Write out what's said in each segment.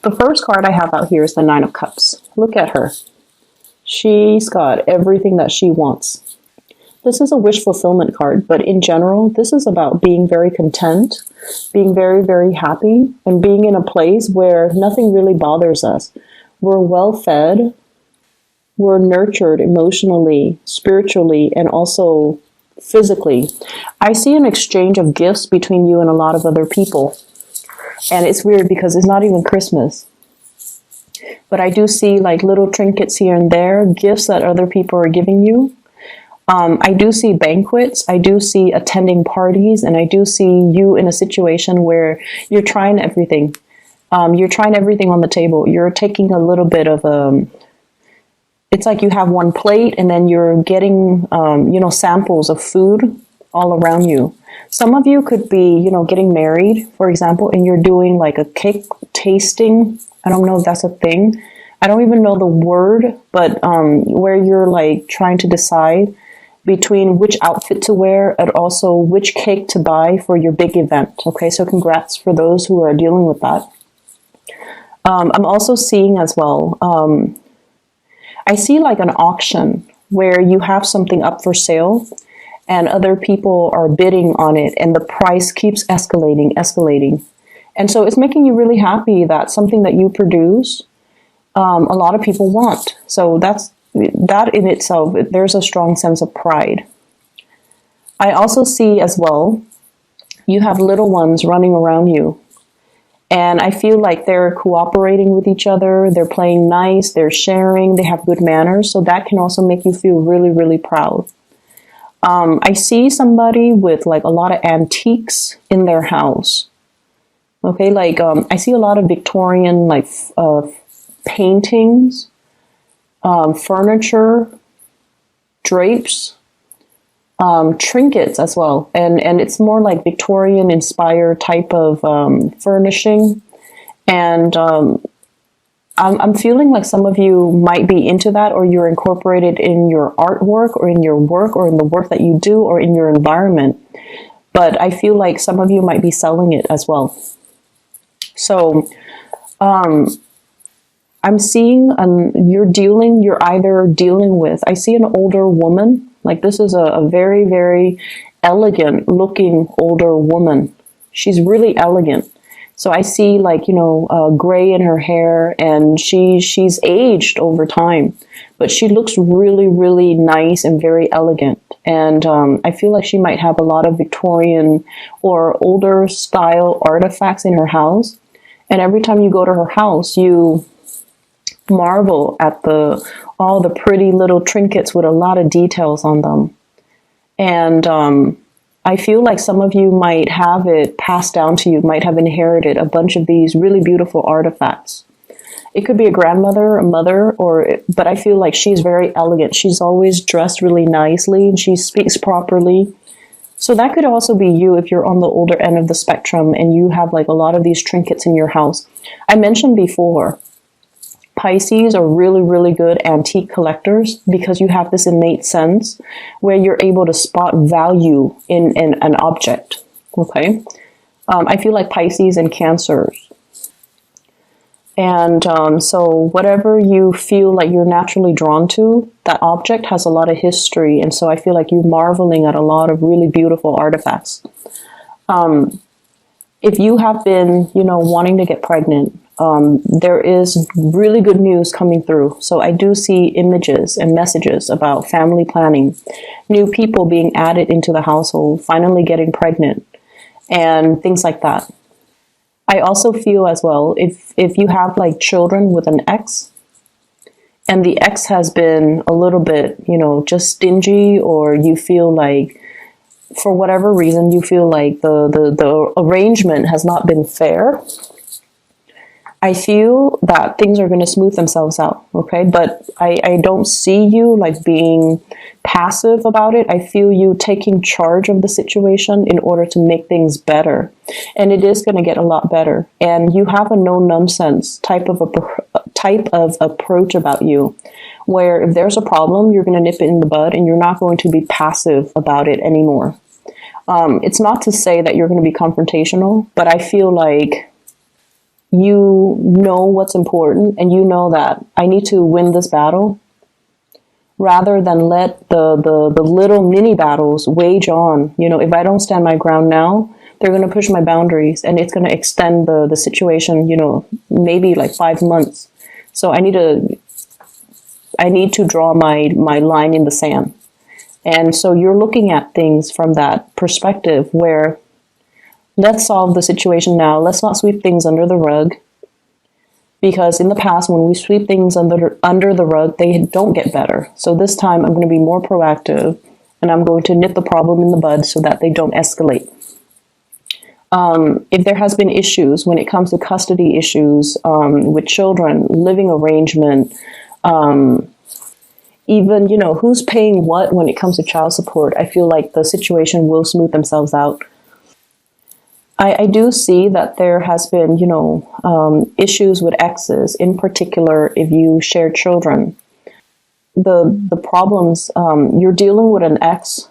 The first card I have out here is the Nine of Cups. Look at her. She's got everything that she wants. This is a wish fulfillment card, but in general, this is about being very content, being very, very happy, and being in a place where nothing really bothers us. We're well fed, we're nurtured emotionally, spiritually, and also physically. I see an exchange of gifts between you and a lot of other people. And it's weird because it's not even Christmas. But I do see like little trinkets here and there, gifts that other people are giving you. I do see banquets. I do see attending parties. And I do see you in a situation where you're trying everything. You're trying everything on the table. You're taking a little bit of it's like you have one plate and then you're getting, samples of food all around you. Some of you could be, getting married, for example, and you're doing like a cake tasting. I don't know if that's a thing. I don't even know the word, but where you're like trying to decide between which outfit to wear and also which cake to buy for your big event. Okay, so congrats for those who are dealing with that. I'm also seeing as well, I see like an auction where you have something up for sale and other people are bidding on it and the price keeps escalating. And so it's making you really happy that something that you produce, a lot of people want. So that in itself, there's a strong sense of pride. I also see as well, you have little ones running around you. And I feel like they're cooperating with each other. They're playing nice. They're sharing. They have good manners. So that can also make you feel really, really proud. I see somebody with like a lot of antiques in their house. Okay, like I see a lot of Victorian like paintings, furniture, drapes, trinkets as well, and it's more like Victorian inspired type of furnishing, and I'm feeling like some of you might be into that, or you're incorporated in your artwork or in your work or in the work that you do or in your environment. But I feel like some of you might be selling it as well. So I'm seeing you're either dealing with, I see an older woman, like this is a very, very elegant looking older woman. She's really elegant. So I see like, gray in her hair and she's aged over time, but she looks really, really nice and very elegant. And I feel like she might have a lot of Victorian or older style artifacts in her house. And every time you go to her house, you marvel at all the pretty little trinkets with a lot of details on them. And I feel like some of you might have it passed down to you, might have inherited a bunch of these really beautiful artifacts. It could be a grandmother, a mother, but I feel like she's very elegant. She's always dressed really nicely and she speaks properly. So that could also be you if you're on the older end of the spectrum and you have like a lot of these trinkets in your house. I mentioned before, Pisces are really, really good antique collectors because you have this innate sense where you're able to spot value in an object. Okay. I feel like Pisces and Cancers. And so whatever you feel like you're naturally drawn to, that object has a lot of history. And so I feel like you're marveling at a lot of really beautiful artifacts. If you have been, wanting to get pregnant, there is really good news coming through. So I do see images and messages about family planning, new people being added into the household, finally getting pregnant, and things like that. I also feel as well, if you have like children with an ex, and the ex has been a little bit, just stingy, or you feel like, for whatever reason, you feel like the arrangement has not been fair, I feel that things are going to smooth themselves out, okay? But I don't see you like being passive about it. I feel you taking charge of the situation in order to make things better. And it is going to get a lot better. And you have a no-nonsense type of approach about you, where if there's a problem, you're going to nip it in the bud and you're not going to be passive about it anymore. It's not to say that you're going to be confrontational, but I feel like you know what's important, and you know that I need to win this battle, rather than let the little mini battles wage on. You know, if I don't stand my ground now, they're going to push my boundaries, and it's going to extend the situation, you know, maybe like 5 months. So I need to draw my line in the sand. And so you're looking at things from that perspective where, let's solve the situation now. Let's not sweep things under the rug. Because in the past, when we sweep things under the rug, they don't get better. So this time I'm going to be more proactive, and I'm going to nip the problem in the bud so that they don't escalate. If there has been issues when it comes to custody issues with children, living arrangement, even, you know, who's paying what when it comes to child support, I feel like the situation will smooth themselves out. I do see that there has been, you know, issues with exes, in particular if you share children. The problems, you're dealing with an ex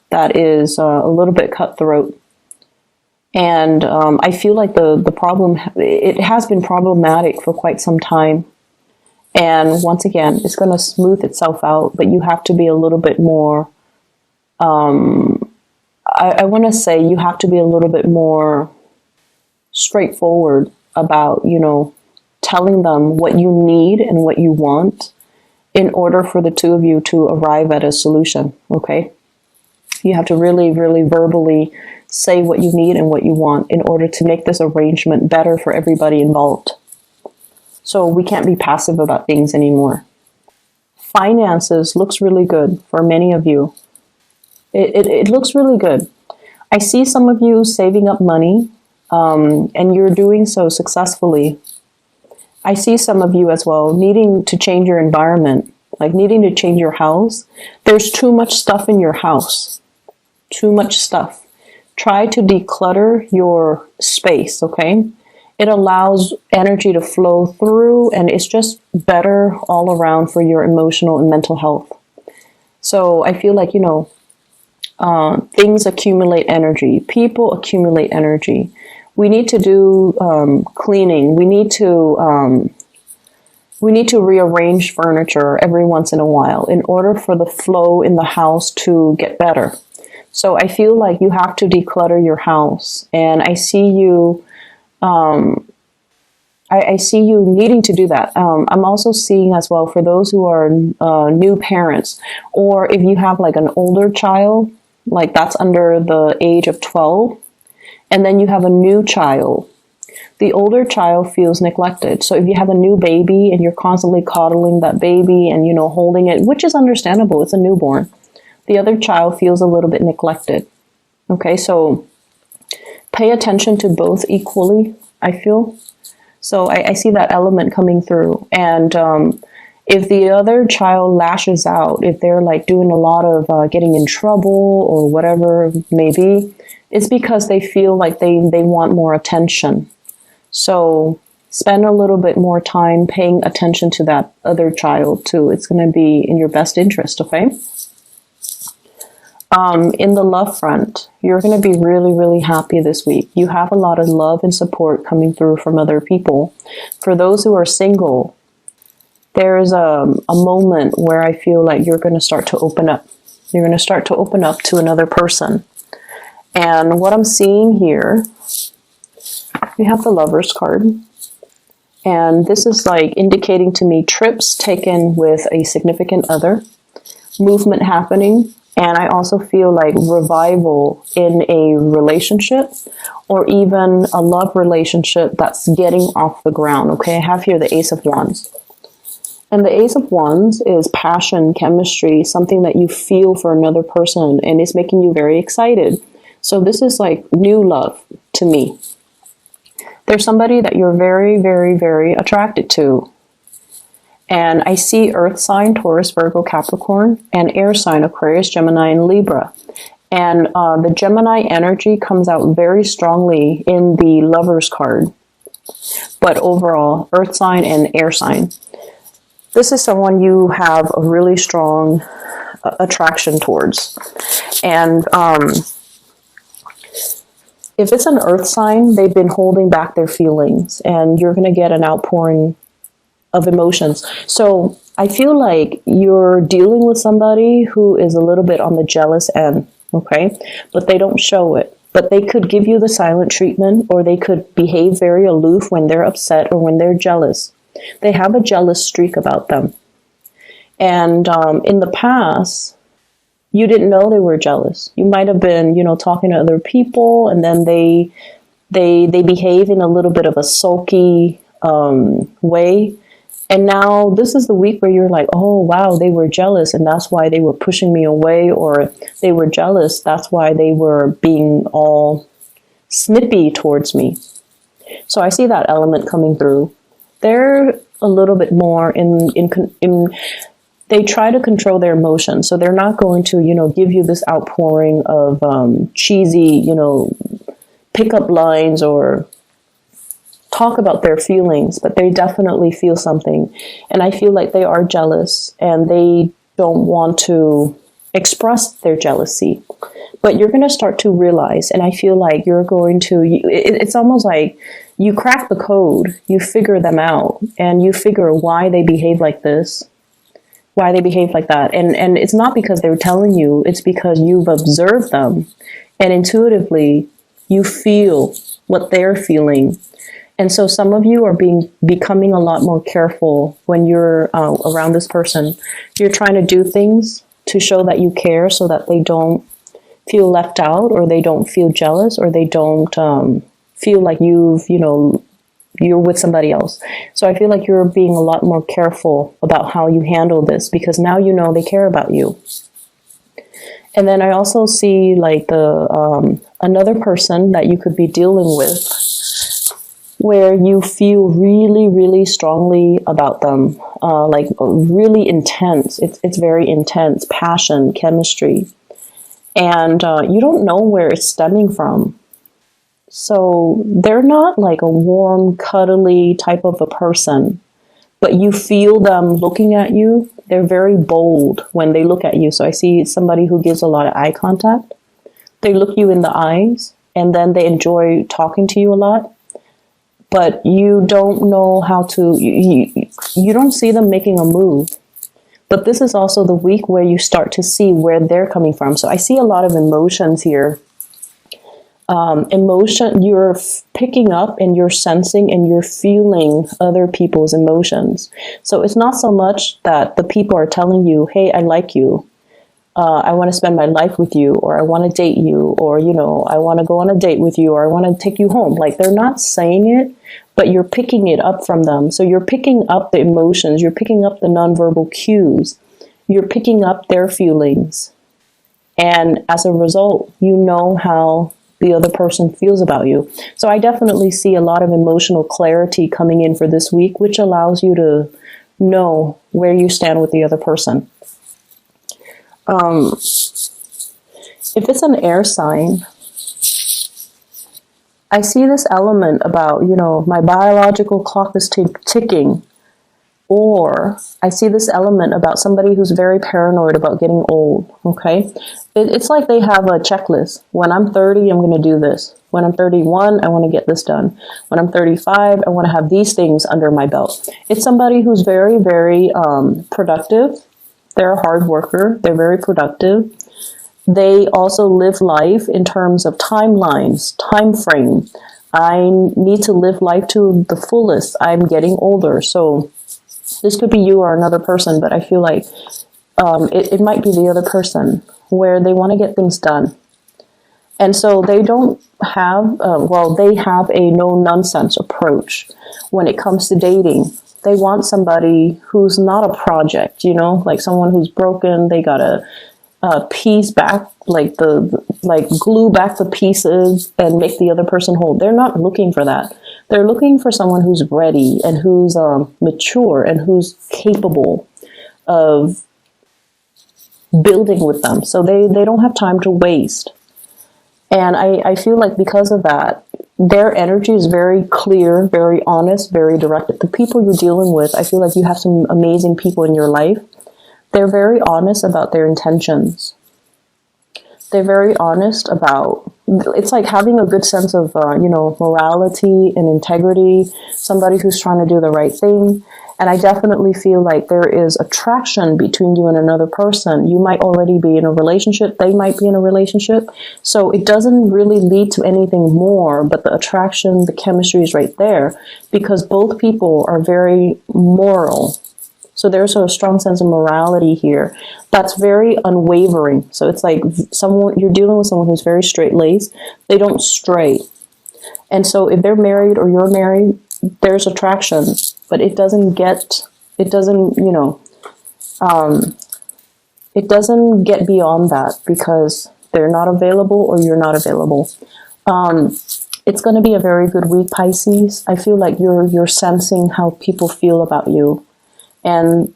that is a little bit cutthroat. And I feel like the problem, it has been problematic for quite some time. And once again, it's going to smooth itself out, but you have to be a little bit more, I want to say you have to be a little bit more straightforward about, you know, telling them what you need and what you want in order for the two of you to arrive at a solution, okay? You have to really, really verbally say what you need and what you want in order to make this arrangement better for everybody involved. So we can't be passive about things anymore. Finances looks really good for many of you. It looks really good. I see some of you saving up money, and you're doing so successfully. I see some of you as well needing to change your environment, like needing to change your house. There's too much stuff in your house. Too much stuff. Try to declutter your space, okay? It allows energy to flow through, and it's just better all around for your emotional and mental health. So I feel like, you know, things accumulate energy. People accumulate energy. We need to do cleaning. We need to rearrange furniture every once in a while in order for the flow in the house to get better. So I feel like you have to declutter your house, and I see you. I see you needing to do that. I'm also seeing as well for those who are new parents, or if you have like an older child, like that's under the age of 12, and then you have a new child. The older child feels neglected. So if you have a new baby and you're constantly coddling that baby and, you know, holding it, which is understandable, it's a newborn. The other child feels a little bit neglected. Okay, so pay attention to both equally, I feel. So I see that element coming through. And if the other child lashes out, if they're like doing a lot of getting in trouble or whatever it may be, it's because they feel like they want more attention. So spend a little bit more time paying attention to that other child too. It's going to be in your best interest, okay? In the love front, you're going to be really, really happy this week. You have a lot of love and support coming through from other people. For those who are single, there's a moment where I feel like you're going to start to open up. You're going to start to open up to another person. And what I'm seeing here, we have the Lovers card. And this is like indicating to me trips taken with a significant other, movement happening. And I also feel like revival in a relationship, or even a love relationship that's getting off the ground. Okay, I have here the Ace of Wands. And the Ace of Wands is passion, chemistry, something that you feel for another person, and it's making you very excited. So this is like new love to me. There's somebody that you're very, very, very attracted to. And I see Earth sign, Taurus, Virgo, Capricorn, and air sign, Aquarius, Gemini, and Libra. And the Gemini energy comes out very strongly in the Lovers card. But overall, Earth sign and air sign. This is someone you have a really strong attraction towards. And If it's an earth sign, they've been holding back their feelings, and you're going to get an outpouring of emotions. So I feel like you're dealing with somebody who is a little bit on the jealous end, okay? But they don't show it. But they could give you the silent treatment, or they could behave very aloof when they're upset or when they're jealous. They have a jealous streak about them. And in the past, you didn't know they were jealous. You might have been, talking to other people, and then they behave in a little bit of a sulky way. And now this is the week where you're like, oh, wow, they were jealous, and that's why they were pushing me away, or they were jealous, that's why they were being all snippy towards me. So I see that element coming through. They're a little bit more they try to control their emotions. So they're not going to, give you this outpouring of cheesy, pickup lines or talk about their feelings, but they definitely feel something. And I feel like they are jealous, and they don't want to express their jealousy. But you're going to start to realize, and I feel like you're going to, it's almost like you crack the code, you figure them out, and you figure why they behave like this, why they behave like that. And it's not because they're telling you, it's because you've observed them, and intuitively you feel what they're feeling. And so some of you are becoming a lot more careful when you're around this person. You're trying to do things to show that you care, so that they don't feel left out, or they don't feel jealous, or they don't feel like you're with somebody else. So I feel like you're being a lot more careful about how you handle this, because now they care about you. And then I also see like another person that you could be dealing with, where you feel really, really strongly about them, like really intense. It's very intense, passion, chemistry. And you don't know where it's stemming from. So they're not like a warm, cuddly type of a person, but you feel them looking at you. They're very bold when they look at you. So I see somebody who gives a lot of eye contact. They look you in the eyes, and then they enjoy talking to you a lot. But you don't know how to, you don't see them making a move. But this is also the week where you start to see where they're coming from. So I see a lot of emotions here. Emotion, you're picking up, and you're sensing, and you're feeling other people's emotions. So it's not so much that the people are telling you, hey, I like you. I want to spend my life with you, or I want to date you, or, I want to go on a date with you, or I want to take you home. Like, they're not saying it, but you're picking it up from them. So you're picking up the emotions, you're picking up the nonverbal cues, you're picking up their feelings. And as a result, you know how the other person feels about you. So I definitely see a lot of emotional clarity coming in for this week, which allows you to know where you stand with the other person. If it's an air sign, I see this element about, my biological clock is ticking. Or I see this element about somebody who's very paranoid about getting old, okay? It's like they have a checklist. When I'm 30, I'm going to do this. When I'm 31, I want to get this done. When I'm 35, I want to have these things under my belt. It's somebody who's very, very productive. They're a hard worker. They're very productive. They also live life in terms of timelines, time frame. I need to live life to the fullest. I'm getting older. So this could be you or another person, but I feel like it might be the other person, where they want to get things done. And so they don't have, they have a no-nonsense approach when it comes to dating. They want somebody who's not a project, like someone who's broken. They got to piece back, glue back the pieces and make the other person whole. They're not looking for that. They're looking for someone who's ready and who's mature and who's capable of building with them. So they don't have time to waste. And I feel like because of that, their energy is very clear, very honest, very direct. The people you're dealing with, I feel like you have some amazing people in your life. They're very honest about their intentions. They're very honest about, it's like having a good sense of, morality and integrity, somebody who's trying to do the right thing. And I definitely feel like there is attraction between you and another person. You might already be in a relationship. They might be in a relationship. So it doesn't really lead to anything more, but the attraction, the chemistry is right there because both people are very moral. So there's a strong sense of morality here that's very unwavering. So it's like you're dealing with someone who's very straight-laced. They don't stray. And so if they're married or you're married, there's attraction, but it doesn't get beyond that because they're not available or you're not available. It's going to be a very good week, Pisces. I feel like you're sensing how people feel about you, and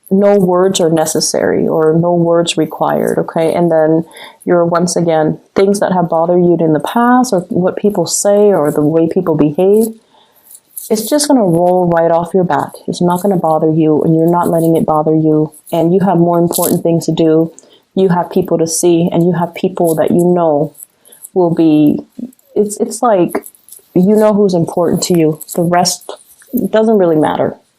no words are necessary or no words required, okay? And then you're, once again, things that have bothered you in the past or what people say or the way people behave, it's just going to roll right off your back. It's not going to bother you, and you're not letting it bother you. And you have more important things to do. You have people to see, and you have people that you know will be, it's like, you know who's important to you. The rest doesn't really matter.